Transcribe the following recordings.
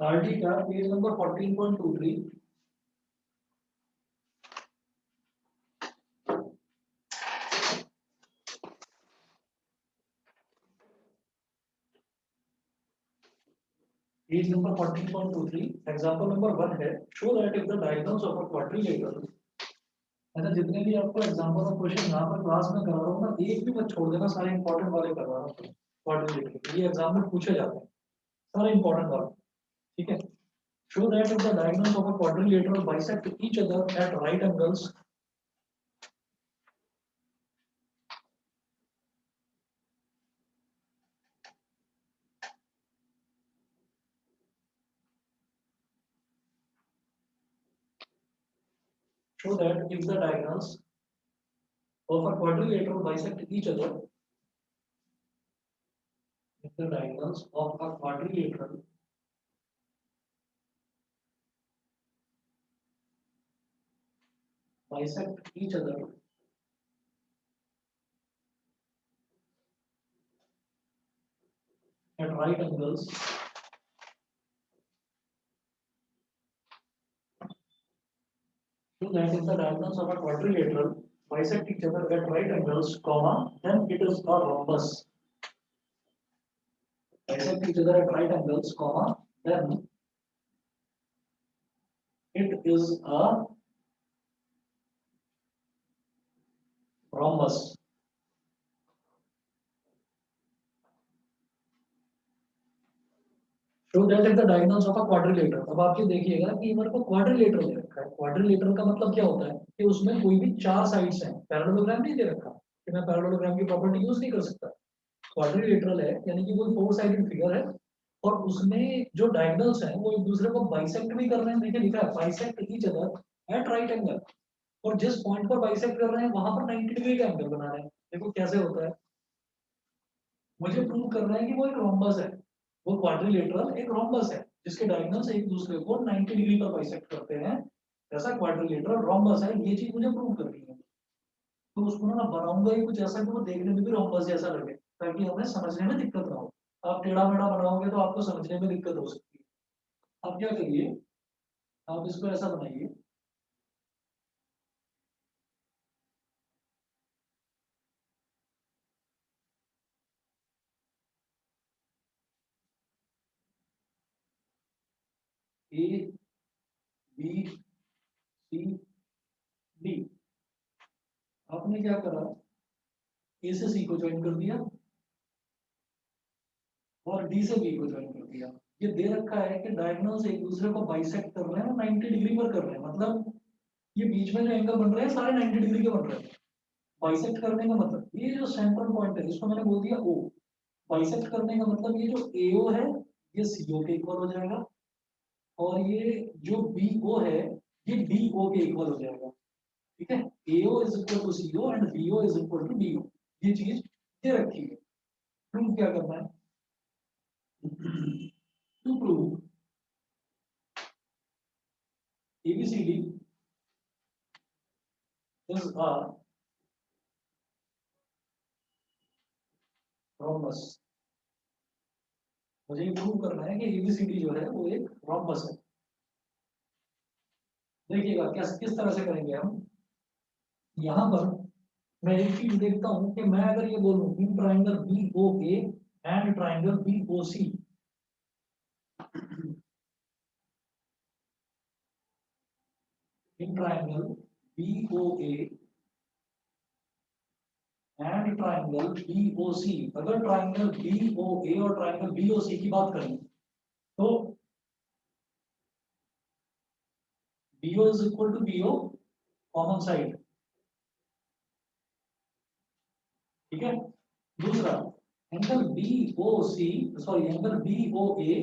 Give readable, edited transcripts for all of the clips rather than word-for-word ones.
RT का page number 14.23। Page number 14.23 example number 1 है, show that if the diagonals of a quadrilateral. अच्छा, जितने भी आपको एग्जांपल और क्वेश्चन यहाँ पर क्लास में करा रहा हूँ ना, एक भी मत छोड़ देना, सारे इंपॉर्टेंट वाले करवा रहा हूँ। क्वाड्रिलेटरल ये एग्जाम में पूछे जाते हैं, सारे इंपॉर्टेंट वाले, ठीक है। Show that if the diagonals of a quadrilateral bisect each other at right angles. Show that if the diagonals of a quadrilateral bisect each other, if the diagonals of a quadrilateral bisect each other at right angles, so that if the diagonals of a quadrilateral bisect each other at right angles, comma, then it is a rhombus. Bisect each other at right angles, comma, then it is a rhombus. Show that if the diagonals of a quadrilateral, अब आप ये देखिएगा कि मेरे को quadrilateral दे रखा है। Quadrilateral का मतलब क्या होता है कि उसमें कोई भी चार साइड्स हैं, पैरेललोग्राम नहीं दे रखा कि मैं पैरेललोग्राम की प्रॉपर्टी यूज नहीं कर सकता। क्वाड्रिलेटरल है यानी कि वो फोर साइडेड फिगर है और उसमें जो डायगोनल्स हैं वो एक दूसरे को बाइसेक्ट भी कर रहे हैं। देखिए लिखा है bisect each other at right angle, और जिस पॉइंट पर बाइसेक्ट कर रहे हैं वहां पर 90 डिग्री का एंगल बना रहे हैं। देखो कैसे होता है, मुझे प्रूव करना है कि वो एक रोम्बस है, वो क्वाड्रिलेटरल एक रोम्बस है जिसके डायगोनल्स एक दूसरे को 90 डिग्री पर बाइसेक्ट करते हैं। ऐसा क्वाड्रिलेटरल रोम्बस है, ये चीज मुझे प्रूव करनी है। तो उसको ना बनाऊंगा ही कुछ ऐसा कि वो देखने में भी रोम्बस जैसा लगे, ताकि हमें समझने में दिक्कत ना हो। आप टेढ़ा मेढ़ा बनाओगे तो आपको समझने में दिक्कत हो सकती है। आप क्या करिए, आप इसको ऐसा बनाइए, ए बी सी डी। आपने क्या करा, ए से सी को ज्वाइन कर दिया और डी से बी को ज्वाइन कर दिया। ये दे रखा है कि डायगोनल्स एक दूसरे को बाइसेक्ट कर रहे हैं, 90 डिग्री पर कर रहे हैं, मतलब ये बीच में जो एंगल बन रहे हैं सारे 90 डिग्री के बन रहे हैं। बाइसेक्ट करने का मतलब ये जो सेंट्रल पॉइंट है इसको मैंने बोल दिया ओ। बाइसेक्ट करने का मतलब ये जो एओ है ये सीओ के इक्वल हो जाएगा, और ये जो बीओ है ये डीओ के इक्वल हो जाएगा। ठीक है, AO is equal to CO and BO is equal to DO. ये चीज दे रखी है। प्रूव क्या करना है, to prove ABCD is a rhombus. मुझे ये प्रूव करना है कि एबीसीडी जो है वो एक रोम्बस है। देखिएगा कैसे किस तरह से करेंगे हम। यहाँ पर मैं एक चीज देखता हूँ कि मैं अगर ये बोलूँ in triangle B O A and triangle B O C, in triangle B O A and triangle B O C, अगर ट्राइंगल बी ओ ए और ट्राइंगल बी ओ सी की बात करें तो BO is equal to BO common side. ठीक है, दूसरा angle BOC, sorry angle BOA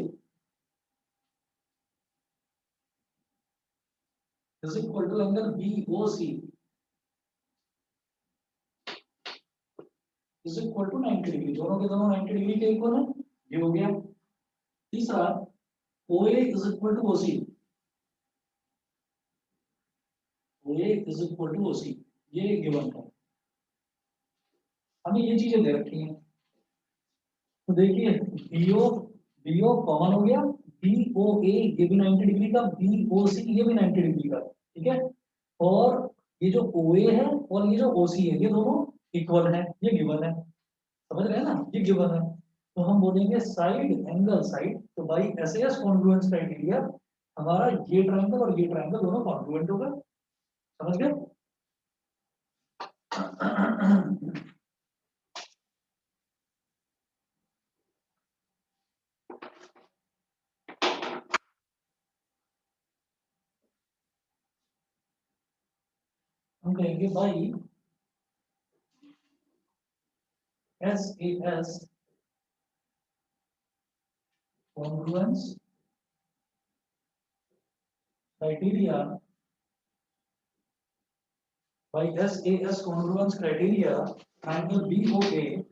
is equal to angle BOC is equal to 90 degree. दोनों के दोनों 90 डिग्री के इक्वल है, ये हो गया। तीसरा OA is equal to OC, OA is equal to OC, ये गिवन है। हमें ये चीजें दे रखी हैं, तो देखिए BO BO कॉमन हो गया, BOA ये भी 90 डिग्री का, BOC ये भी 90 डिग्री का, ठीक है। और ये जो OA है और ये जो OC है, ये दोनों इक्वल है, ये गिवन है, समझ रहे हैं ना, ये गिवन है। तो हम बोलेंगे साइड एंगल साइड, तो बाई एसएएस कॉन्ग्रुएंस क्राइटेरिया हमारा ये ट्रायंगल और ये ट्रायंगल दोनों कॉन्ग्रुएंट होगा, समझ गए। हम कहेंगे by SAS congruence criteria, by SAS congruence criteria, triangle BOA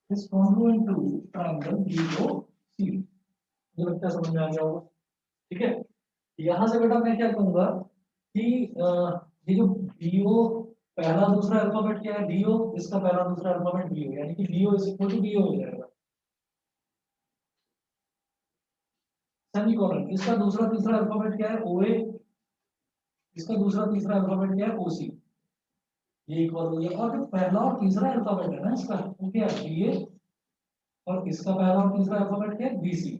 is congruent to triangle BOC। मुझे लगता है समझ में आ गया होगा, ठीक है। यहाँ से बेटा मैं क्या कहूँगा कि ये जो BO पहला दूसरा अल्फाबेट क्या है, BO, इसका पहला दूसरा अल्फाबेट BO, यानी कि BO is equal to BO हो जाएगा। सेमीकोलन, इसका दूसरा तीसरा अल्फाबेट क्या है, OA, इसका दूसरा तीसरा अल्फाबेट क्या है, OC, ये इक्वल हो गया। और जो पहला और तीसरा अल्फाबेट है ना इसका, वो क्या है, BA, और इसका पहला और तीसरा अल्फाबेट क्या है, BC,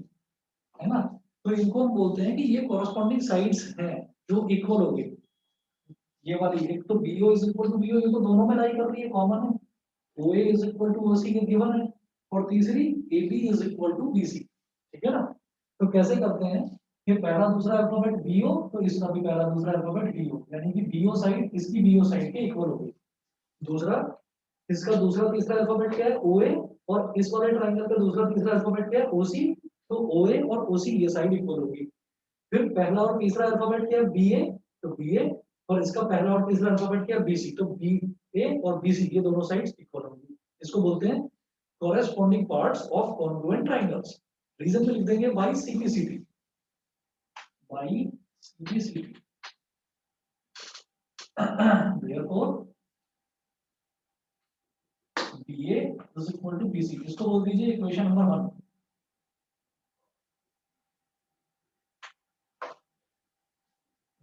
है ना। तो इनको हम बोलते हैं कि ये कॉरस्पॉन्डिंग साइड्स हैं जो इक्वल हो गए। ये वाली एक तो BO is equal to BO, ये तो दोनों में लाई कर रही है, कॉमन है। OA is equal to OC, ये गिवन है। और तीसरी AB is equal to BC, ठीक है ना। तो कैसे करते हैं, ये पहला दूसरा अल्फाबेट BO, तो इसका भी पहला दूसरा अल्फाबेट BO, यानी कि BO साइड इसकी BO साइड के इक्वल हो गई। दूसरा, इसका दूसरा तीसरा अल्फाबेट क्या है, OA, और इस वाले ट्रायंगल का दूसरा तीसरा अल्फाबेट क्या है, OC, तो OA और OC ये साइड इक्वल होगी। फिर पहला और तीसरा अल्फाबेट क्या है, BA, तो BA, और इसका पहला और तीसरा अल्फाबेट क्या है, BC, तो BA और BC ये दोनों साइड्स इक्वल होंगी। इसको बोलते हैं corresponding parts of congruent triangles. Reason में लिख देंगे by CPCT, by CPCT। therefore BA is equal to BC, इसको बोल दीजिए equation number 1।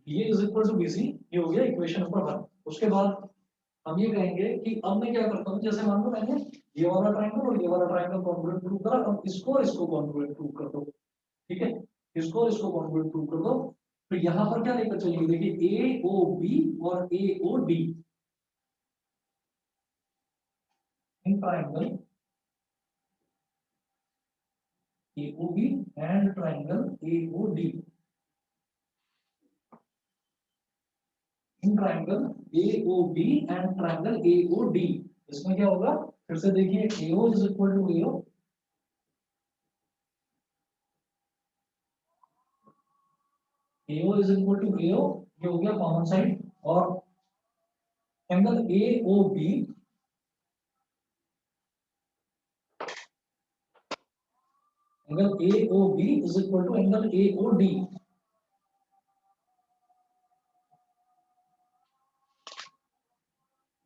BA is equal to BC, ये हो गया इक्वेशन नंबर 1। उसके बाद हम ये कहेंगे कि अब मैं क्या करता हूँ, जैसे मान लो मैंने ये वाला ट्रायंगल और ये वाला ट्रायंगल कॉन्ग्रुएंट प्रूव करा, अब इसको और इसको कॉन्ग्रुएंट प्रूव कर दो, ठीक है। इसको और इसको कॉन्ग्रुएंट प्रूव कर दो। तो यहाँ पर क्या लेकर चलिए, देखिए AOB और AOD in triangle AOB and triangle AOD in triangle AOB and triangle AOD, इसमें क्या होगा, फिर से देखिए AO is equal to AO, AO is equal to AO, ये हो गया कॉमन साइड। और angle AOB, angle AOB is equal to angle AOD,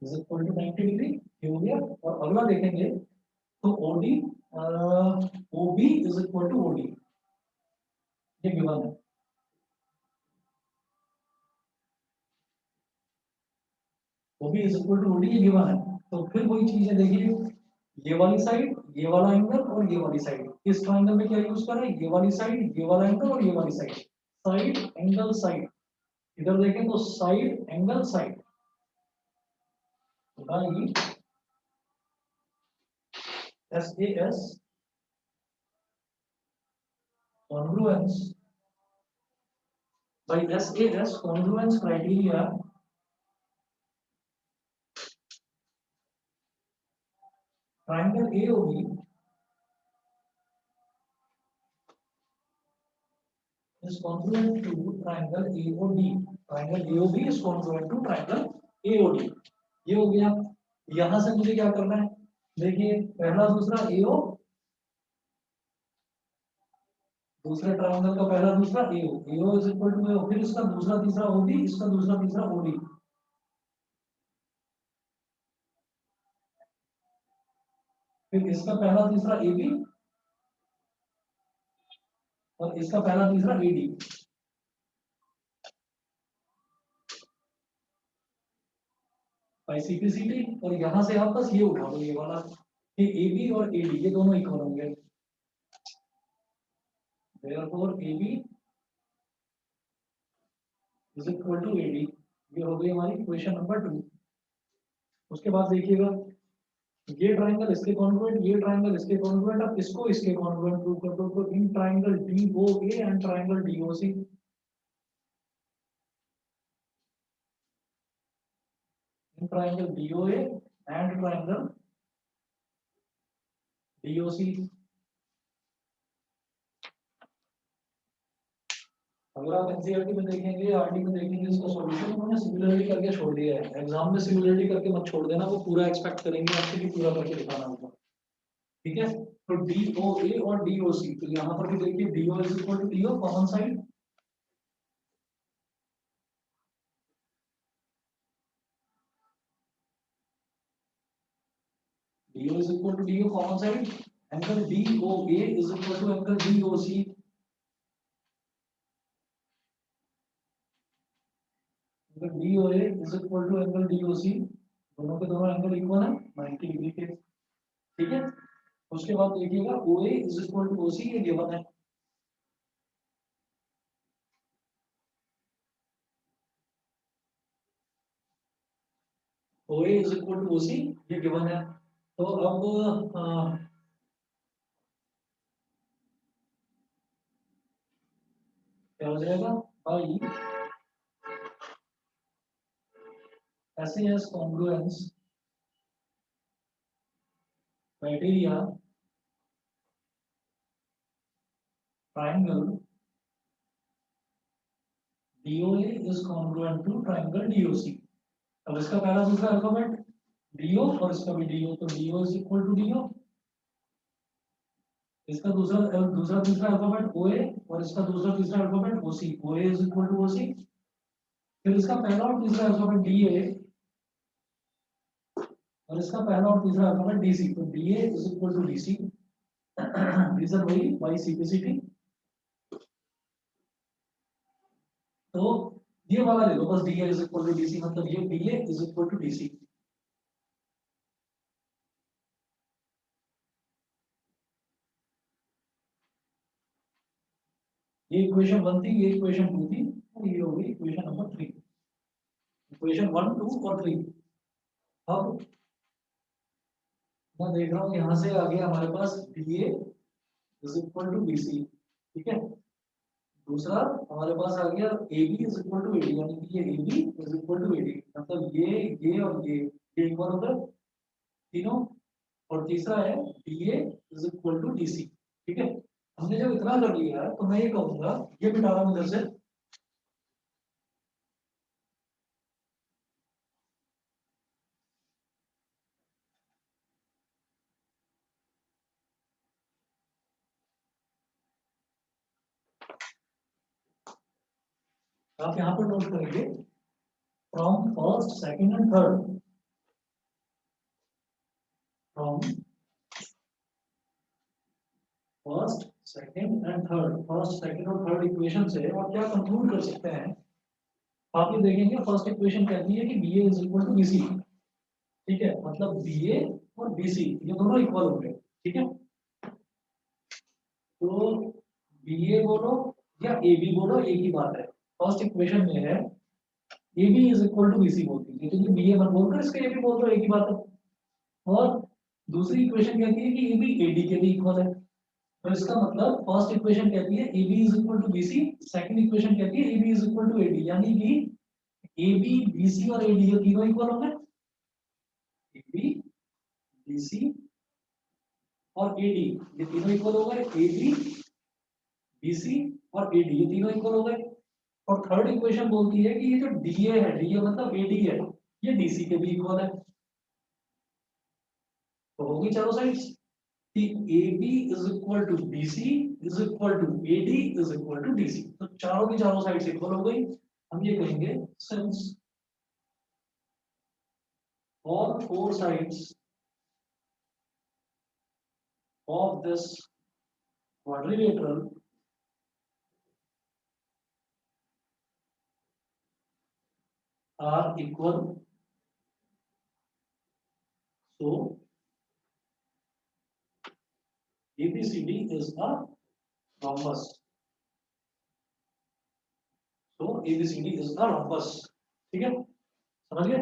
is equal to 90 degree, ये हो गया। और अगला देखेंगे तो OD, OB is equal to OD, ये गिवन है। OB is equal to OD, ये गिवन है। तो फिर वही चीज है, देखिए ये वाली साइड, ये वाला एंगल और ये वाली साइड, इस ट्रायंगल में क्या यूज कर रहे हैं, ये वाली साइड, ये वाला एंगल और ये वाली साइड, साइड एंगल साइड। इधर देखें तो side angle side, SAS congruence, by SAS congruence criteria, triangle AOB is congruent to triangle AOD, triangle AOB is congruent to triangle AOD, ये हो गया। यहां से मुझे क्या करना है, देखिए पहला दूसरा AO, दूसरे ट्रायंगल का पहला दूसरा AO is equal to AO, फिर इसका दूसरा तीसरा OD, इसका दूसरा तीसरा OD, फिर इसका पहला तीसरा ए बी और इसका पहला तीसरा ए डी बाई सीपीसीटी। और यहां से आप बस ये उठा दो ये वाला कि ए बी और ए डी ये दोनों इक्वल होंगे। therefore A B is equal to A D. ये हो गई हमारी इक्वेशन नंबर 2। उसके बाद देखिएगा ये ट्रायंगल इसके कॉन्ग्रुएंट, ये ट्रायंगल इसके कॉन्ग्रुएंट, अब इसको इसके कॉन्ग्रुएंट प्रूव कर दो। तो in triangle DOA and triangle DOC, in triangle DOA and triangle DOC. अगर आप एनसीईआरटी में देखेंगे, आरटी में देखेंगे, इसका सॉल्यूशन उन्होंने सिमिलरिटी करके छोड़ दिया है। एग्जाम में सिमिलरिटी करके मत छोड़ देना, वो पूरा एक्सपेक्ट करेंगे आपसे कि पूरा करके दिखाना होगा। ठीक है, तो डीओए और डीओसी, तो यहाँ पर भी देखिए DO is equal to DO common side, DO is equal to DO common side, angle DOA is equal to angle DOC, angle DOA is equal to angle DOC, दोनों के दोनों एंगल इक्वल है 90 degree के। ठीक है, उसके बाद देखिएगा OA is equal to OC, ये गिवन है। OA is equal to OC, ये गिवन है। तो अब क्या हो जाएगा, भाई ऐसे S congruence criteria triangle DOA is congruent to triangle DOC। अब इसका पहला दूसरा अल्फाबेट DO और इसका भी DO, तो DO is equal to DO। इसका दूसरा दूसरा तीसरा अल्फाबेट OA और इसका दूसरा तीसरा alphabet OC, OA is equal to OC। फिर इसका पहला और तीसरा अल्फाबेट DA और इसका पहला और तीसरा अल्फाबेट DC, तो DA is equal to DC। Reason वही बाई सीपीसीटी। तो ये वाला ले लो बस, DA is equal to DC, मतलब ये DA is equal to DC। ये इक्वेशन 1 थी, ये इक्वेशन 2 थी, और ये हो गई इक्वेशन नंबर 3। इक्वेशन 1, 2 और 3। अब मैं देख रहा हूँ यहाँ से आ गया हमारे पास DA is equal to BC। ठीक है, दूसरा हमारे पास आ गया AB is equal to AD, यानी कि ये AB is equal to AD, मतलब ये और ये इक्वल हो गए तीनों। और तीसरा है DA is equal to DC। ठीक है, हमने जब इतना कर लिया है तो मैं ये कहूंगा ये मिटा रहा हूं इधर से, आप यहाँ पर नोट करेंगे from first second and third, from first second and third, first second और थर्ड इक्वेशन से आप क्या कंक्लूड कर सकते हैं। आप ये देखेंगे फर्स्ट इक्वेशन कहती है कि BA is equal to BC। ठीक है, मतलब BA और BC ये दोनों इक्वल होंगे। ठीक है, तो BA बोलो या AB बोलो एक ही बात है। फर्स्ट इक्वेशन में है AB is equal to BC बोलती है, लेकिन ये BA मत बोलकर इसका AB बोल दो, एक ही बात है। और दूसरी इक्वेशन कहती है कि AB AD के भी इक्वल है। तो इसका मतलब फर्स्ट इक्वेशन कहती है AB is equal to BC, second equation कहती है AB is equal to AD, यानी कि AB BC और AD ये तीनों इक्वल होंगे। AB BC और AD ये तीनों इक्वल हो गए, AB BC और AD ये तीनों इक्वल हो गए। और थर्ड इक्वेशन बोलती है कि ये जो DA है, DA मतलब AD है, ये DC के भी इक्वल है। तो होगी चारों साइड्स कि AB is equal to BC is equal to AD is equal to DC, तो चारों की चारों साइड्स इक्वल हो गई। हम ये कहेंगे since all four sides of this quadrilateral are equal, so ABCD is a rhombus. So ABCD is a rhombus. ठीक है, समझ गए?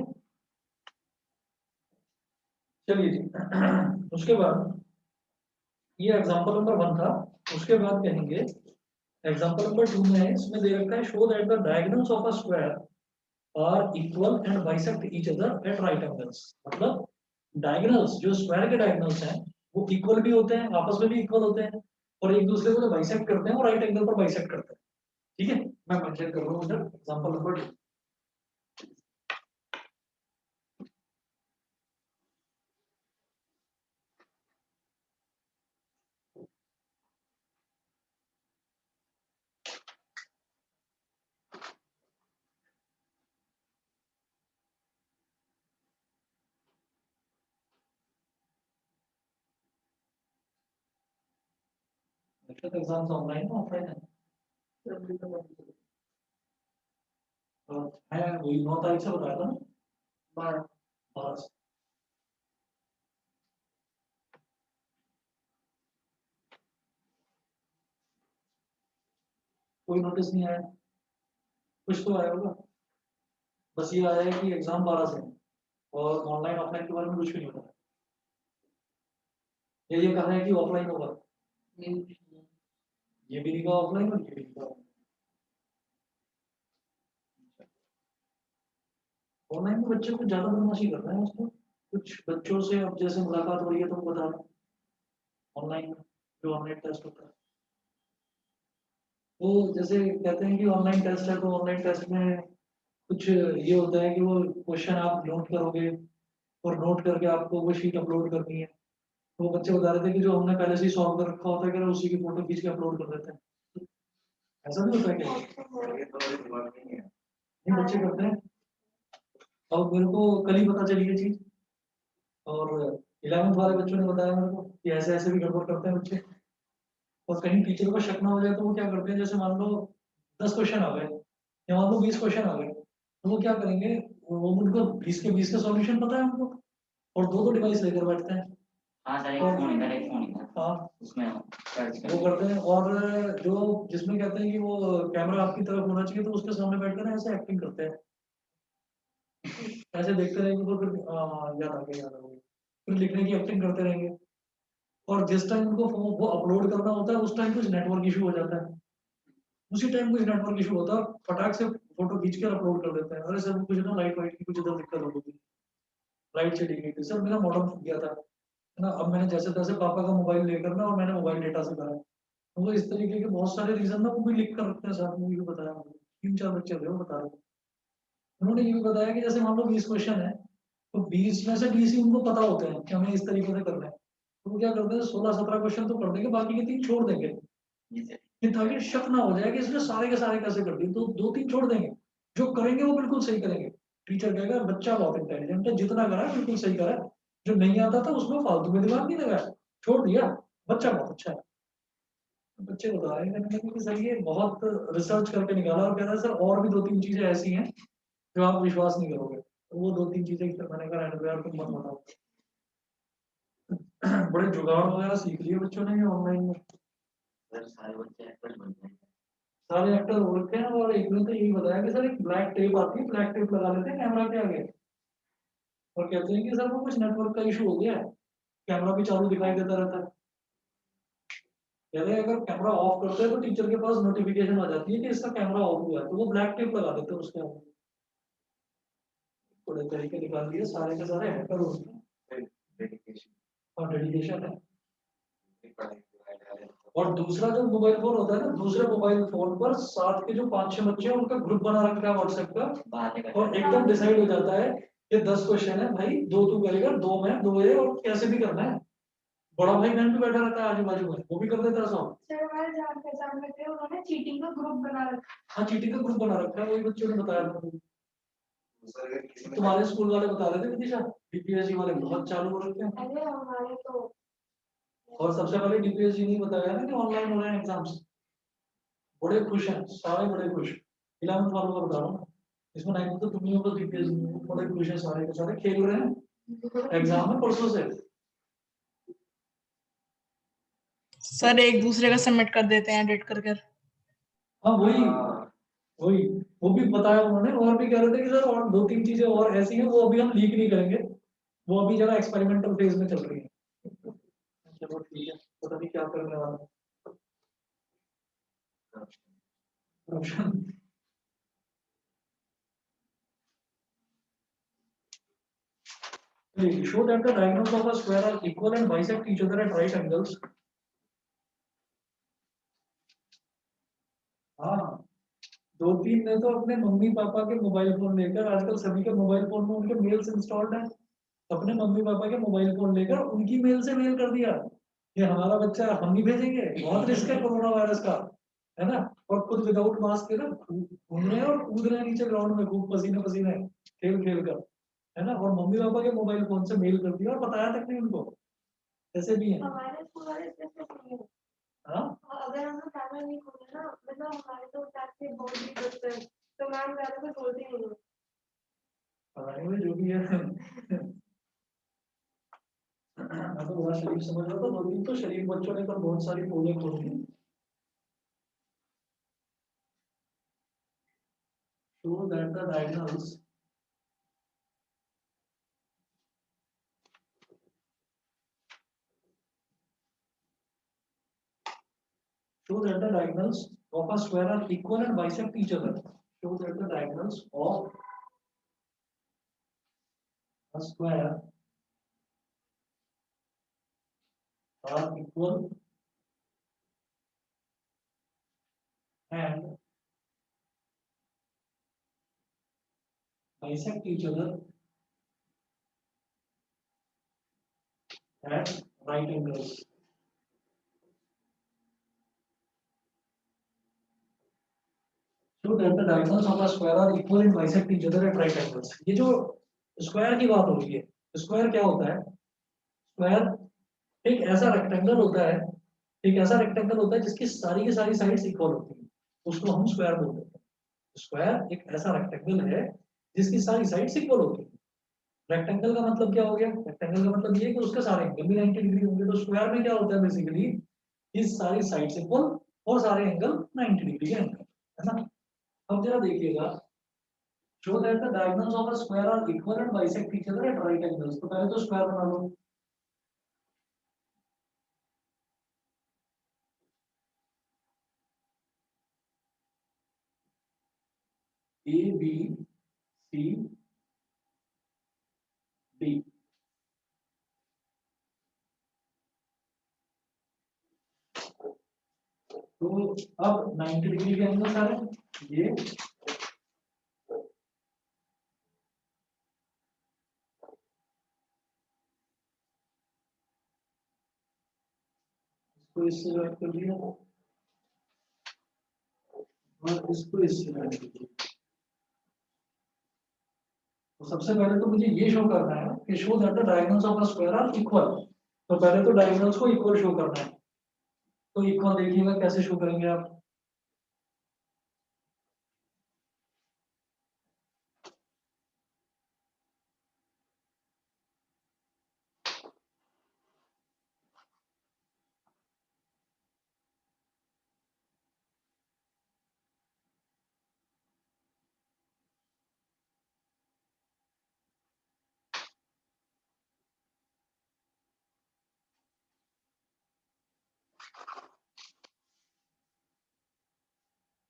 चलिए जी। उसके बाद ये एग्जांपल नंबर 1 था। उसके बाद कहेंगे एग्जांपल नंबर 2 में है, इसमें दे रखा है show that the diagonals of a square are equal and bisect each other at right angles. मतलब डायगोनल्स, जो स्क्वायर के डायगोनल्स हैं वो इक्वल भी होते हैं, आपस में भी इक्वल होते हैं, और एक दूसरे को जो बाइसेक्ट करते हैं वो राइट एंगल पर बाइसेक्ट करते हैं। ठीक है, मैं मेंशन कर रहा हूँ उधर एग्जांपल नंबर 2। एग्जाम्स ऑनलाइन है ऑफलाइन है? है वही 9 तारीख से बताया था ना, 12 से। कोई नोटिस नहीं आया? कुछ तो आया होगा, बस ये आया है कि एग्जाम 12 से है और ऑनलाइन ऑफलाइन के बारे में कुछ भी नहीं पता। ये कहा है कि ऑफलाइन होगा, ये भी लिखा ऑफलाइन और ये भी लिखा ऑनलाइन में। बच्चे को ज्यादा बदमाशी कर रहे हैं उसको, कुछ बच्चों से अब जैसे मुलाकात हो रही है तो वो बता रहे हैं ऑनलाइन में, जो ऑनलाइन टेस्ट होता है। वो जैसे कहते हैं कि ऑनलाइन टेस्ट है, तो ऑनलाइन टेस्ट में कुछ ये होता है कि वो क्वेश्चन आप नोट करोगे और नोट करके आपको वो शीट अपलोड करनी है। तो वो बच्चे बता रहे थे कि जो हमने पहले से ही सॉल्व कर रखा होता है कि उसी की फोटो खींच के अपलोड कर देते हैं। ऐसा भी होता है क्या? नहीं, बच्चे करते हैं। और मेरे को कल ही पता चली ये चीज, और 11th वाले बच्चों ने बताया मेरे को कि ऐसे ऐसे भी गड़बड़ करते हैं बच्चे। और कहीं टीचर को शक ना हो जाए तो वो क्या करते हैं, जैसे मान लो 10 क्वेश्चन आ गए या मान लो 20 क्वेश्चन आ गए, तो वो क्या करेंगे, वो उनको 20 के सॉल्यूशन पता है उनको, और दो डिवाइस लेकर बैठते हैं। हाँ सर, एक फोन इधर हाँ, उसमें वो करते हैं। और जो जिसमें कहते हैं कि वो कैमरा आपकी तरफ होना चाहिए, तो उसके सामने बैठकर ना ऐसे एक्टिंग करते हैं, ऐसे देखते रहेंगे तो फिर याद आ गया, याद आ गया, फिर लिखने की एक्टिंग करते रहेंगे। और जिस टाइम उनको वो अपलोड करना होता है उस टाइम कुछ नेटवर्क इशू हो जाता है, उसी टाइम कुछ नेटवर्क इशू होता है, फटाक से फोटो खींच कर अपलोड कर देते हैं। अरे सर कुछ ना लाइट वाइट की कुछ इधर दिक्कत हो गई थी, लाइट चली गई थी सर, मेरा मॉडम फूक गया था, है ना। अब मैंने जैसे तैसे पापा का मोबाइल लेकर ना, और मैंने मोबाइल डेटा से करा। तो वो इस तरीके के बहुत सारे रीजन ना वो भी लिख कर रखते हैं साथ में, भी बताया मुझे। 3-4 बच्चे थे वो बता रहे थे। उन्होंने ये भी बताया कि जैसे मान लो 20 क्वेश्चन है, तो 20 में से 20 ही उनको पता होते हैं कि हमें इस तरीके से करना है। तो वो क्या करते हैं, 16-17 क्वेश्चन तो कर देंगे, बाकी के 3 छोड़ देंगे, कि ताकि शक ना हो जाए कि इसने सारे के सारे कैसे कर दिए। तो 2-3 छोड़ देंगे, जो करेंगे वो बिल्कुल सही करेंगे। टीचर कहेगा बच्चा बहुत इंटेलिजेंट है, जितना करा है बिल्कुल सही करा है, जो नहीं आता था उसमें फालतू में दिमाग नहीं लगाया, छोड़ दिया, बच्चा बहुत अच्छा है। तो बच्चे बता रहे हैं कि सर ये बहुत रिसर्च करके निकाला, और कह रहा है सर और भी 2-3 चीजें ऐसी हैं जो आप विश्वास नहीं करोगे। तो वो 2-3 चीजें फिर मैंने कहा रहने दो यार, तुम मत बताओ। बड़े जुगाड़ वगैरह सीख लिए बच्चों ने ऑनलाइन में, सर सारे बच्चे एक्टर बन गए। सारे एक्टर हो रखे हैं। और एक ने तो यही बताया कि सर एक ब्लैक टेप आती है, ब्लैक टेप लगा लेते हैं कैमरा के आगे, और कहते हैं कि सर वो कुछ नेटवर्क का इशू हो गया है, कैमरा भी चालू दिखाई देता रहता है। कहते हैं अगर कैमरा ऑफ करते हैं तो टीचर के पास नोटिफिकेशन आ जाती है कि इसका कैमरा ऑफ हुआ है, तो वो ब्लैक टेप लगा देते हैं उसके आगे। थोड़े तरीके निकाल दिए, सारे के सारे हैकर हो उसमें, और डेडिकेशन है। और दूसरा जो मोबाइल फोन होता है ना, दूसरे मोबाइल फोन पर साथ के जो 5-6 बच्चे हैं उनका ग्रुप बना रखा है व्हाट्सएप का, और एकदम डिसाइड हो जाता है कि 10 क्वेश्चन है भाई, 2 तू करेगा, 2 मैं, 2 ये, और कैसे भी करना है। बड़ा भाई बहन भी बैठा रहता है आजू बाजू में, वो भी कर देता है सब। सर हमारे जान पहचान में थे, उन्होंने चीटिंग का ग्रुप बना रखा। हाँ, चीटिंग का ग्रुप बना रखा है, वही बच्चों ने बताया था मुझे। तुम्हारे स्कूल वाले बता रहे थे विदिशा, बीपीएससी वाले बहुत चालू हो रखे हैं। अरे हमारे तो और सबसे पहले डीपीएस जी ने बताया ना कि ऑनलाइन हो रहे हैं एग्जाम्स, बड़े खुश हैं सारे, बड़े खुश। 11th वालों का बता रहा हूँ, इसमें 9th तो तुम ही हो, तो डीपीएस बड़े खुश हैं सारे के सारे, खेल रहे हैं एग्जाम में परसों से। सर एक दूसरे का सबमिट कर देते हैं एडिट कर कर। हाँ वही वही, वो भी बताया उन्होंने, और भी कह रहे थे कि सर और 2-3 चीजें और ऐसी हैं, वो अभी हम लीक नहीं करेंगे, वो अभी जरा एक्सपेरिमेंटल फेज में चल रही है। चलो ठीक है, पता नहीं क्या करने वाला है। Show that the diagonals of a square are equal and bisect each other at right angles. हाँ, 2-3 ने तो अपने मम्मी पापा के मोबाइल फोन लेकर, आजकल सभी के मोबाइल फोन में उनके मेल्स इंस्टॉल्ड है, अपने मम्मी पापा के मोबाइल फोन लेकर उनकी मेल से मेल कर दिया कि हमारा बच्चा हम नहीं भेजेंगे, बहुत रिस्क है कोरोना वायरस का, है ना। और खुद विदाउट मास्क के ना घूम रहे हैं और कूद रहे हैं नीचे ग्राउंड में खूब पसीने पसीने खेल खेल कर, है ना। और मम्मी पापा के मोबाइल फोन से मेल कर दिया और बताया तक नहीं उनको, ऐसे भी है। हमारे स्कूल वाले सिस्टम नहीं है। हाँ अगर हम लोग कैमरा नहीं खोले ना, मतलब हमारे तो क्लास के बहुत ही बच्चे हैं, तो मैम ज्यादा कुछ बोलती नहीं है। पढ़ाई में जो भी है। मैं तो बड़ा शरीफ समझ रहा था, 2-3 तो शरीफ बच्चों ने तो बहुत सारी पोलें खोल दी। Show that the diagonals of a square are equal and bisect each other. Show that the diagonals of a square are equal and bisect each other at right angles. Show that the diagonals of a square are equal and bisect each other at right angles. ये जो square की बात हो रही है, square क्या होता है? स्क्वायर एक ऐसा रेक्टेंगल होता है, एक ऐसा रेक्टेंगल होता है जिसकी सारी की सारी साइड्स इक्वल होती हैं, उसको हम स्क्वायर बोलते हैं। स्क्वायर एक ऐसा रेक्टेंगल है जिसकी सारी साइड्स इक्वल होती है। रेक्टेंगल का मतलब क्या हो गया? रेक्टेंगल का मतलब ये है कि उसके सारे एंगल भी 90 डिग्री होंगे। तो स्क्वायर में क्या होता है बेसिकली, इस सारी साइड्स इक्वल और सारे एंगल 90 डिग्री के एंगल, है ना। अब जरा देखिएगा, show that the diagonals of a square are equal and bisect each other at right angles. तो पहले तो स्क्वायर बना लो। ए बी सी डी, तो अब 90 डिग्री के एंगल सारे ये, इसको इससे ऐड कर दिया और इसको इससे ऐड कर दिया। तो सबसे पहले तो मुझे ये शो करना है कि show that the diagonals of a square are equal. तो पहले तो डायगोनल्स को इक्वल शो करना है, तो इक्वल देखिएगा कैसे शो करेंगे आप।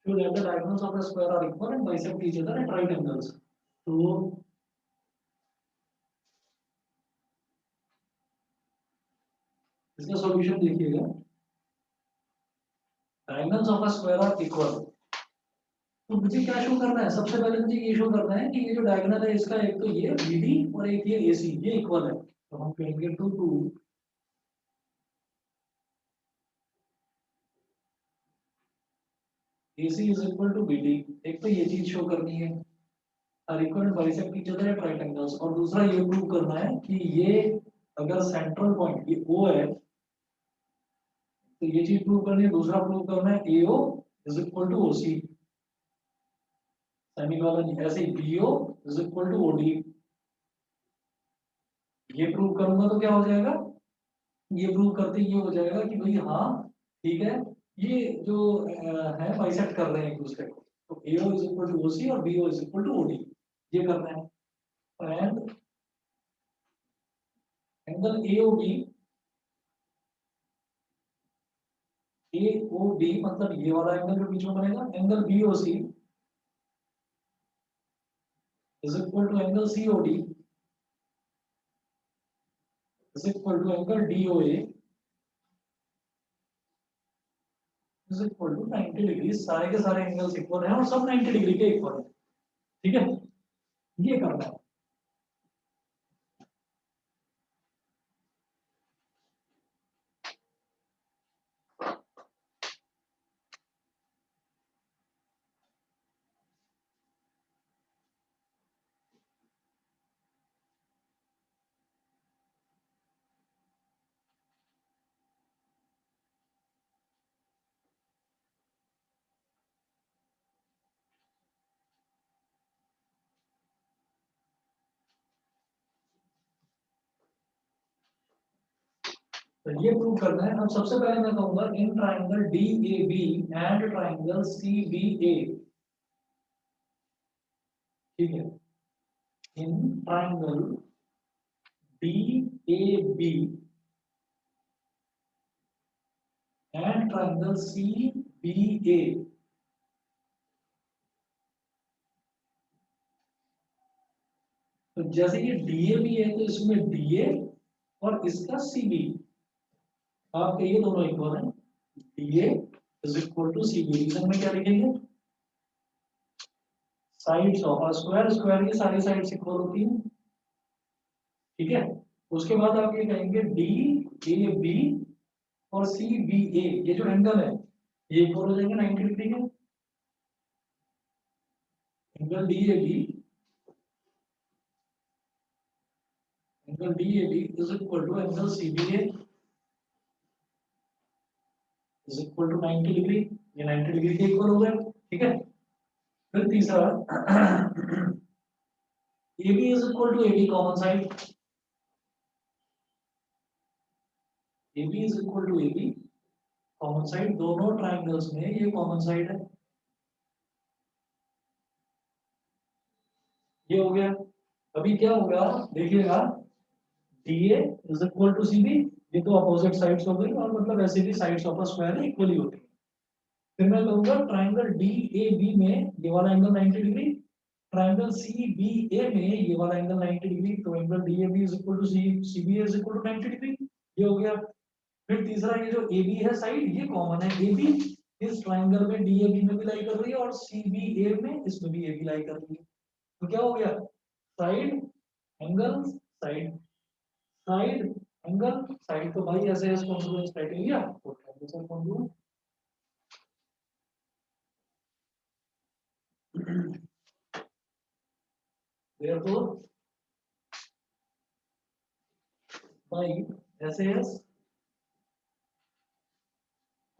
Show that the diagonals of a square are equal and bisect each other at right angles. तो इसका सॉल्यूशन देखिएगा, diagonals of a square are equal. तो मुझे क्या शो करना है? सबसे पहले मुझे ये शो करना है कि ये जो डायगोनल है इसका एक तो ये BD और एक ये AC, ये इक्वल है। तो हम कहेंगे 2 2 AC is equal to BD। एक तो ये चीज शो करनी है, और equal and bisect each other at right angles. और दूसरा ये प्रूव करना है कि ये अगर सेंट्रल पॉइंट ये O है, तो ये चीज प्रूव करनी है। दूसरा प्रूव करना है AO is equal to OC, semicolon ऐसे ही BO is equal to OD। ये प्रूव करूंगा तो क्या हो जाएगा, ये प्रूव करते ही ये हो जाएगा कि भाई हाँ ठीक है, ये जो है बाइसेक्ट कर रहे हैं एक दूसरे को। तो AO is equal to OC और BO is equal to OD, ये करना है। एंड एंगल AOB मतलब ये वाला एंगल जो बीच में बनेगा, angle BOC is equal to angle COD is equal to angle DOA is equal to 90 degree. सारे के सारे एंगल्स इक्वल हैं और सब 90 डिग्री के इक्वल हैं। ठीक है, ये करना है। तो ये प्रूव करना है। अब सबसे पहले मैं कहूंगा in triangle DAB and triangle CBA, ठीक है, in triangle DAB and triangle CBA, तो जैसे ये DAB है तो इसमें DA और इसका CB, आप कहिए दोनों इक्वल हैं। DA is equal to CB, reason में क्या लिखेंगे, sides of a square, square की सारी साइड्स इक्वल होती हैं। ठीक है, उसके बाद आप ये कहेंगे DAB और CBA, ये जो एंगल है ये इक्वल हो जाएंगे 90 डिग्री के। Angle DAB is equal to angle CBA is equal to 90 degree, ये 90 डिग्री के इक्वल हो गए। ठीक है, फिर तीसरा AB is equal to AD, common side AB is equal to AD common side, दोनों ट्राइंगल्स में ये कॉमन साइड है। ये हो गया। अभी क्या होगा देखिएगा, DA is equal to CB, ये तो अपोजिट साइड्स हो गई और मतलब ऐसे भी sides of a square equally होती है। फिर मैं कहूंगा ट्राइंगल DAB में ये वाला एंगल 90 डिग्री, ट्राइंगल CBA में ये वाला एंगल 90 डिग्री, तो angle DAB is equal to CBA is equal to 90 degree, ये हो गया। फिर तीसरा ये जो AB है साइड, ये कॉमन है, AB इस ट्राइंगल में DAB में भी लाई कर रही है और CBA में इसमें भी AB लाई कर रही है। तो क्या हो गया, side angle side, side angle side, तो भाई ऐसे कॉन्ग्रुएंस क्राइटेरिया तो sir congruent. therefore by SAS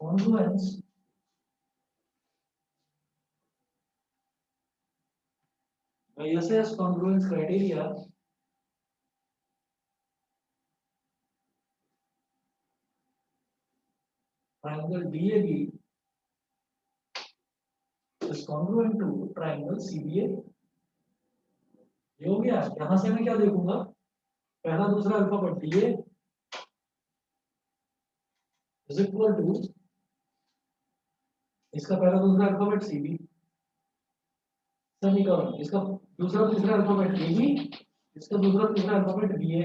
congruence by SAS congruence criteria, triangle DAB is congruent to triangle CBA। ये हो गया। यहां से मैं क्या देखूंगा, पहला दूसरा alphabet DA is equal to इसका पहला दूसरा अल्फाबेट CB, समीकरण इसका दूसरा तीसरा अल्फाबेट AB, इसका दूसरा तीसरा अल्फाबेट BA।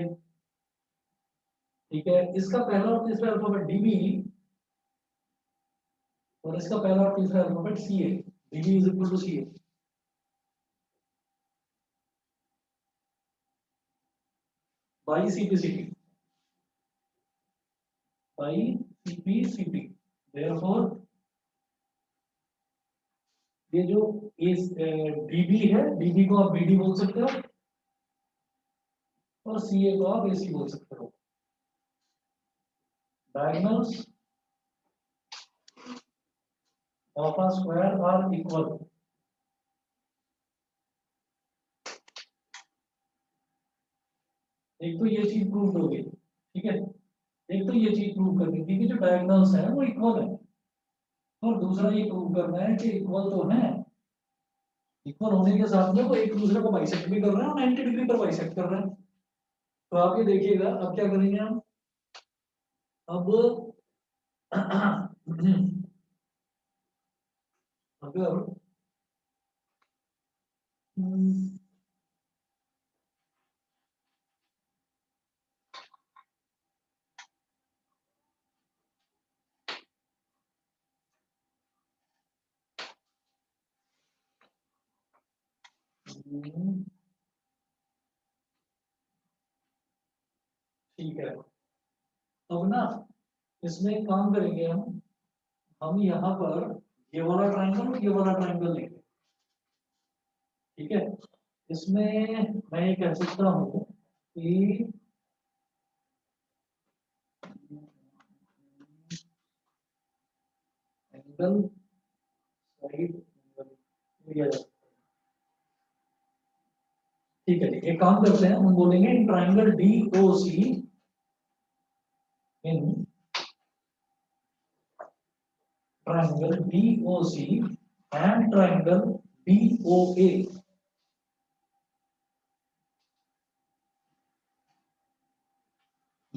ठीक है, इसका पहला और तीसरा अल्फाबेट DB और इसका पहला और तीसरा alphabet CA, DB is equal to CA। by CPCP therefore ये जो इस DB है, DB को आप BD बोल सकते हो और CA को आप AC बोल सकते हो। Diagonals of a square are equal. एक तो ये चीज प्रूव हो गई, ठीक है, एक तो ये चीज प्रूव करनी थी कि जो डायगोनल्स है वो इक्वल है, और दूसरा ये प्रूव करना है कि इक्वल तो है, इक्वल होने के साथ में वो एक दूसरे को बाइसेक्ट भी कर रहे हैं और 90 डिग्री पर बाइसेक्ट कर रहे हैं। तो आप ये देखिएगा, अब क्या करेंगे हम, अब अगर ठीक है, अब ना इसमें एक काम करेंगे हम यहाँ पर ये वाला ट्रायंगल और ये वाला ट्रायंगल लेंगे, ठीक है। इसमें मैं ये कह सकता हूँ कि एंगल साइड लिया जाता है, ठीक है। एक काम करते हैं, हम बोलेंगे in triangle DOC, in triangle DOC and triangle BOA,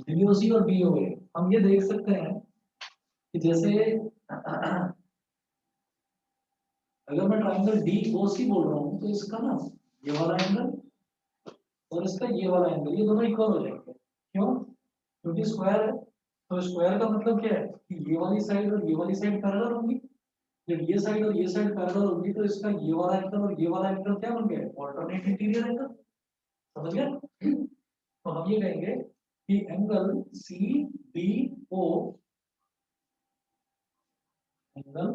DOC और BOA हम ये देख सकते हैं कि जैसे अगर मैं ट्रायंगल DOC बोल रहा हूँ तो इसका ना ये वाला एंगल और इसका ये वाला एंगल ये दोनों इक्वल हो जाएंगे, क्यों? क्योंकि स्क्वायर है, तो स्क्वायर का मतलब क्या है कि ये वाली साइड और ये वाली साइड पैरेलल होंगी, जब ये साइड और ये साइड पैरेलल होगी तो इसका ये वाला एंगल और ये वाला एंगल क्या बन गया, ऑल्टरनेट इंटीरियर एंगल, समझ गए? तो हम ये कहेंगे कि angle CDO, angle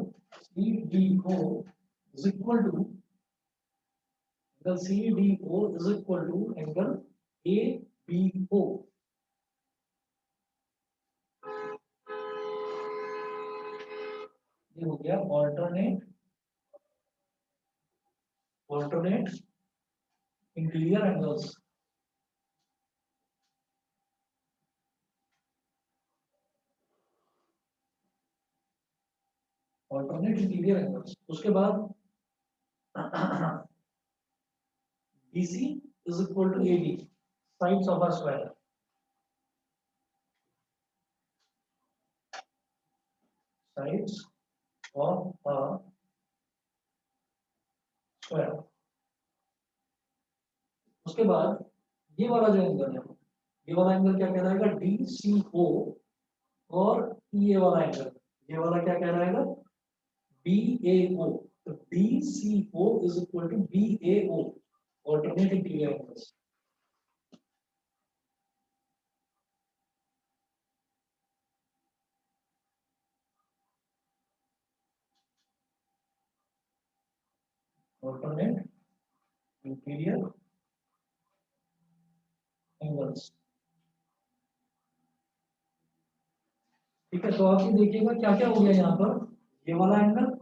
CDO is equal to angle CDO is equal to angle ABO। ये हो गया alternate interior angles. Alternate interior angles, उसके बाद BC is equal to AD, sides of a square, sides of a square। उसके बाद ये वाला जो एंगल है, ये वाला एंगल क्या कहलाएगा, DCO, और ये वाला एंगल, ये वाला क्या कहलाएगा, BAO। तो DCO is equal to BAO, alternate interior angles. Alternate interior angles, ठीक है। तो आप ये देखिएगा क्या क्या हो गया यहाँ पर, ये वाला एंगल,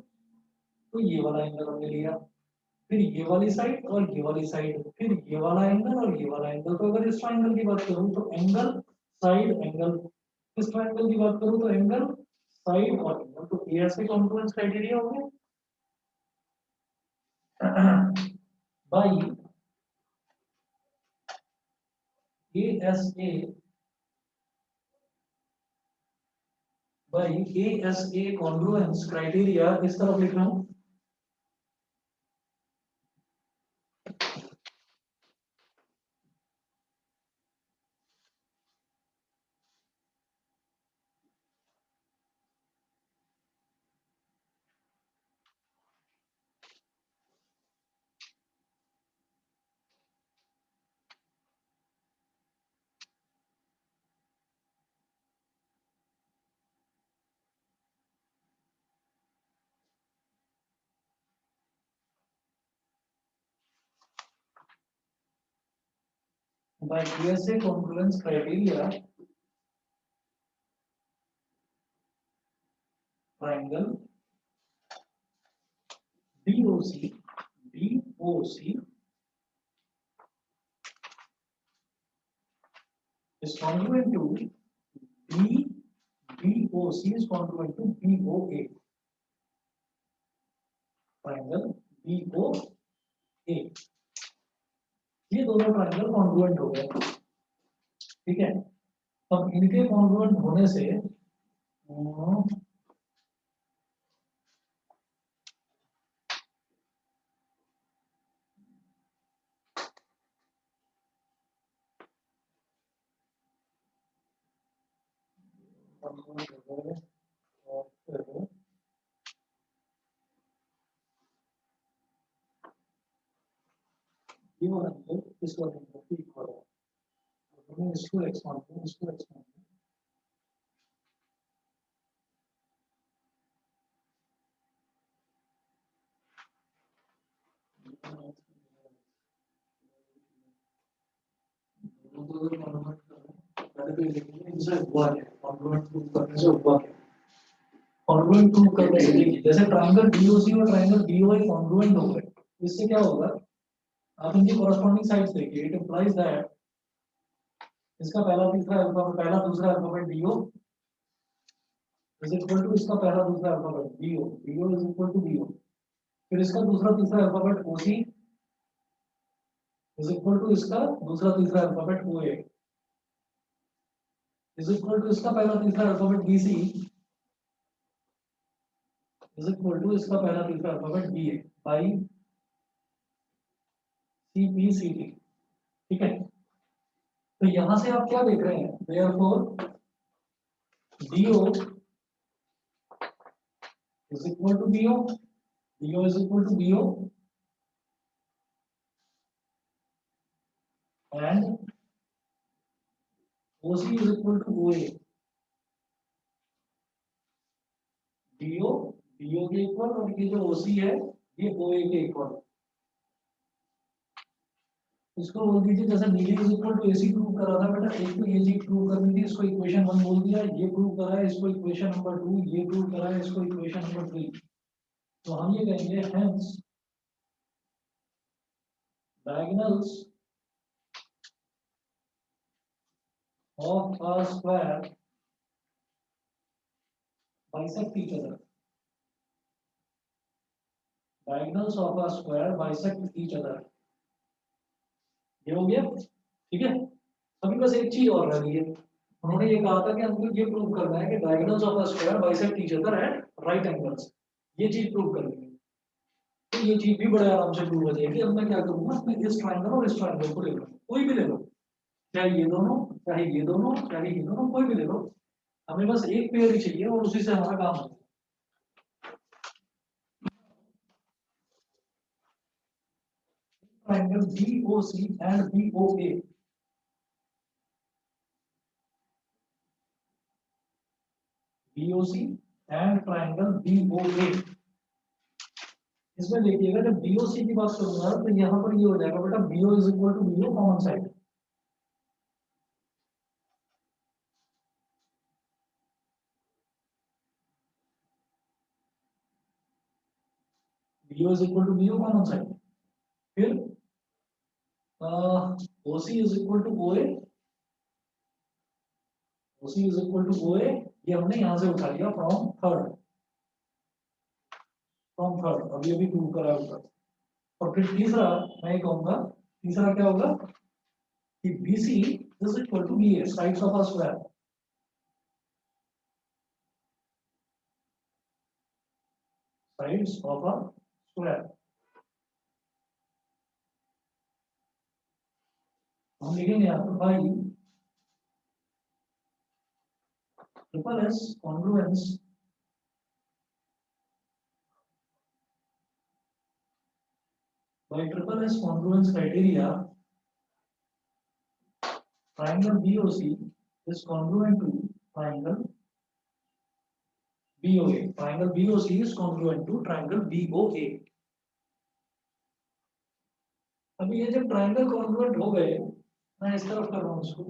तो ये वाला एंगल हमने लिया, फिर ये वाली साइड और ये वाली साइड, फिर ये वाला एंगल और ये वाला एंगल। तो अगर इस ट्रायंगल की बात करूं तो एंगल साइड एंगल, इस ट्रायंगल की बात करूं तो एंगल साइड और एंगल, तो ये ऐसे कॉन्फ्लुएंस क्राइटेरिया हो गया by ASA, by ASA Confluence criteria, इस तरफ लिख रहा हूं, by ASA congruence criteria, triangle DOC is congruent to BOC is congruent to BOA. Triangle BOA, ये दोनों ट्रायंगल कॉन्ग्रुएंट हो गए, ठीक है। अब इनके कॉन्ग्रुएंट होने से और फिर ये वाला एंगल इस वाले एंगल के इक्वल है, तो हमें इसको एक्सपांड कॉन्ग्रुएंट प्रूव करने के लिए जैसे ट्रायंगल DOC और ट्रायंगल BOA कॉन्ग्रुएंट हो गए, इससे क्या होगा, आप इनकी कॉरेस्पॉन्डिंग साइड्स देखिए, इट इंप्लाइज दैट इसका पहला तीसरा अल्फाबेट, पहला दूसरा alphabet BO is equal to इसका पहला दूसरा alphabet BO is equal to BO, फिर इसका दूसरा तीसरा alphabet OC is equal to इसका दूसरा तीसरा alphabet OA is equal to इसका पहला तीसरा alphabet BC is equal to इसका पहला तीसरा अल्फाबेट BA बाई CPCT, ठीक है। तो यहां से आप क्या देख रहे हैं, therefore DO is equal to BO is equal to BO and OC is equal to OA, BO के इक्वल और ये जो OC है ये OA के इक्वल। इसको बोल दीजिए जैसे BD is equal to AC prove करा था बेटा, एक तो ये चीज प्रूव करनी थी, इसको इक्वेशन 1 बोल दिया, ये प्रूव करा है, इसको इक्वेशन नंबर 2, ये प्रूव करा है, इसको इक्वेशन नंबर 3। तो हम ये कहेंगे hence diagonals of a square bisect each other, diagonals of a square bisect each other, ये हो गया, ठीक है। अभी बस एक चीज और रह गई है, उन्होंने ये कहा था कि हमको ये प्रूव करना है कि diagonals of a square bisect each other at right angles, ये चीज प्रूव करनी है। तो ये चीज भी बड़े आराम से प्रूव हो जाएगी। अब मैं क्या करूंगा, मैं इस ट्रायंगल और इस ट्रायंगल को ले लो, कोई भी ले लो, चाहे ये दोनों, चाहे ये दोनों, चाहे ये दोनों, कोई भी ले लो, हमें बस एक पेयर ही चाहिए और उसी से हमारा काम हो। Triangle BOC and BOA, BOC and triangle BOA, इसमें देखिएगा जब BOC की बात करूंगा तो यहाँ पर ये हो जाएगा बेटा BO is equal to BO common side, BO is equal to BO common side, फिर OC is equal to OA, OC is equal to OA, ये हमने यहाँ से उठा लिया फ्रॉम थर्ड, अभी अभी प्रूव करा होगा। और फिर तीसरा मैं ये कहूंगा, तीसरा क्या होगा कि BC is equal to BA, sides of a square, sides of a square, हम लिखेंगे यहाँ पर by triple S congruence by triple S congruence criteria, triangle BOC is congruent to triangle BOA. Triangle BOC is congruent to triangle BOA. अभी ये जब triangle congruent हो गए, मैं इस तरफ कर रहा हूँ इसको,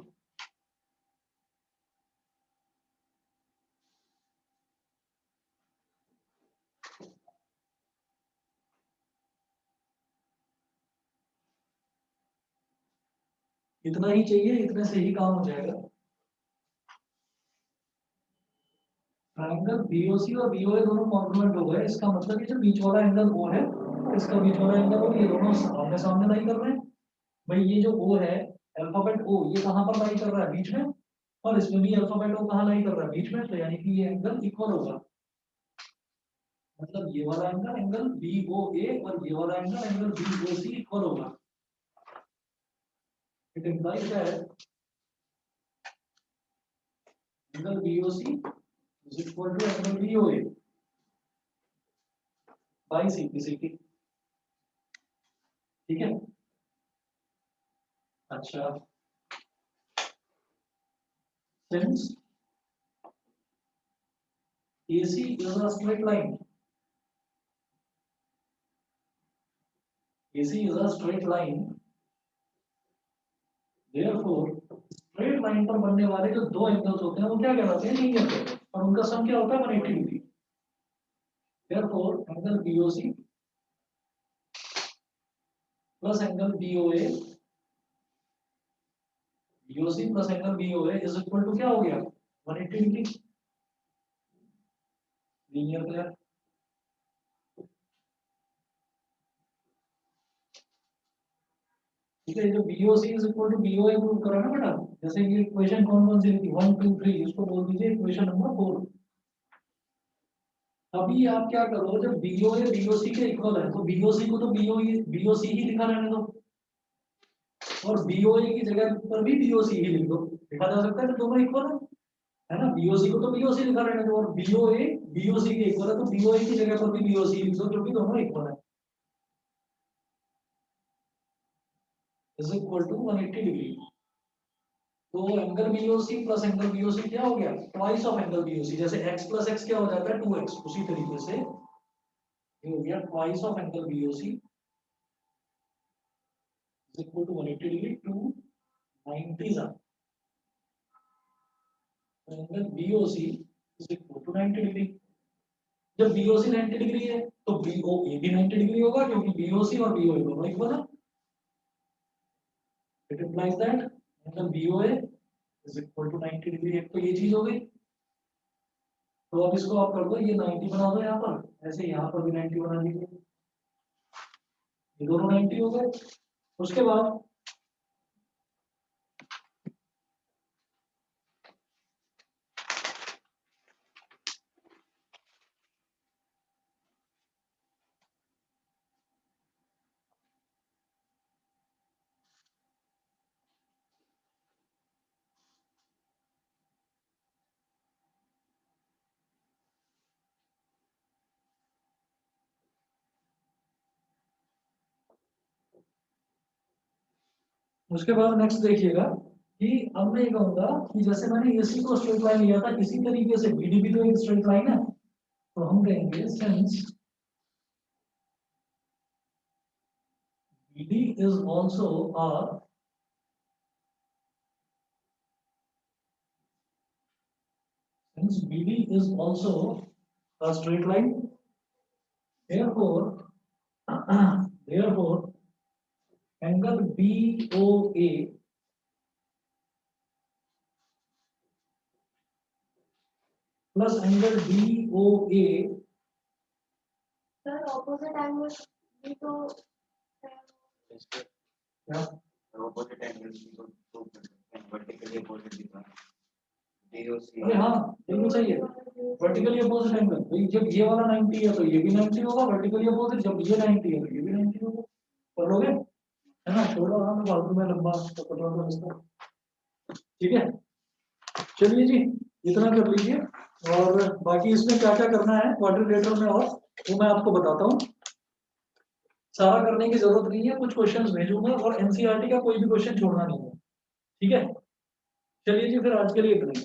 इतना ही चाहिए, इतने से ही काम हो जाएगा। ट्रायंगल बीओसी और बीओए दोनों कॉन्ग्रुएंट हो गए, इसका मतलब ये जो बीच वाला एंगल ओ है, इसका बीच वाला एंगल ओ, ये दोनों आमने सामने लाई कर रहे हैं। भाई ये जो ओ है, अल्फाबेट ओ, ये कहाँ पर लाई कर रहा है? बीच में। और इसमें भी अल्फाबेट ओ कहाँ लाई कर रहा है? बीच में। तो यानी कि ये एंगल इक्वल होगा, मतलब ये वाला एंगल एंगल बीओए और ये वाला एंगल एंगल बीओसी इक्वल होगा। It implies that angle BOC is equal to angle BOA by CPCT. ठीक है। अच्छा, since AC is a straight line, AC is a straight line, therefore straight line पर बनने वाले जो दो एंगल्स होते हैं वो क्या कहलाते हैं? लीनियर कहलाते हैं, और उनका सम क्या होता है? 180 degree. therefore angle BOC plus angle BOA, BOC plus angle BOA is equal to क्या हो गया? 180 डिग्री। Linear clear? ठीक है, जो BOC is equal to BOA prove करा ना बेटा, जैसे ये इक्वेशन कौन कौन सी थी? 1 2 3, इसको बोल दीजिए इक्वेशन नंबर 4। अभी आप क्या करो, जब BOA BOC के इक्वल है तो BOC को तो BOC ही लिखा रहने दो, और BOA की जगह पर भी BOC ही लिख दो। लिखा जा सकता है कि दोनों इक्वल है ना? BOC को तो BOC लिखा रहने दो, और BOA BOC के इक्वल है तो BOA की जगह पर भी BOC लिख दो, जो कि दोनों इक्वल है। Is equal to 180 degree. तो angle BOC plus angle BOC क्या हो गया? Twice of angle BOC। जैसे x प्लस x क्या हो जाता है? 2x। उसी तरीके से ये हो गया twice of angle BOC is equal to 180 degree to 90 जा। Angle BOC is equal to 90 degree. जब BOC 90 डिग्री है तो BOA भी 90 डिग्री होगा, क्योंकि BOC और BOA दोनों इक्वल है। It implies that angle BOA is equal to 90 degree. एक तो ये चीज हो गई। तो अब इसको आप कर दो, ये 90 बना दो यहाँ पर, ऐसे यहाँ पर भी 90 बना दीजिए, ये दोनों 90 हो गए। उसके बाद नेक्स्ट देखिएगा कि अब मैं ये कहूंगा कि जैसे मैंने AC को स्ट्रेट लाइन लिया था, इसी तरीके से BD भी तो एक स्ट्रेट लाइन है। तो हम कहेंगे since BD is also a since BD is also a straight line, therefore therefore angle BOA plus angle BOA sir opposite angle भी तो क्या? ऑपोजिट एंगल को प्रूव कर सकते हैं, वर्टिकली अपोजिट दिखा BOC। अरे हाँ, बिल्कुल सही है। वर्टिकली अपोजिट एंगल, भाई जब ये वाला 90 है तो ये भी 90 होगा वर्टिकली अपोजिट, जब ये 90 है तो ये भी 90 होगा। कर लोगे, है ना? छोड़ो, हाँ मैं फालतू में लंबा तो पता इसका। ठीक है, चलिए जी, इतना कर लीजिए, और बाकी इसमें क्या क्या करना है क्वाड्रिलेटरल में और वो मैं आपको बताता हूँ। सारा करने की जरूरत नहीं है, कुछ क्वेश्चंस भेजूंगा, और एनसीईआरटी का कोई भी क्वेश्चन छोड़ना नहीं है। ठीक है, चलिए जी, फिर आज के लिए इतना ही।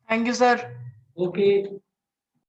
Thank you sir. ओके।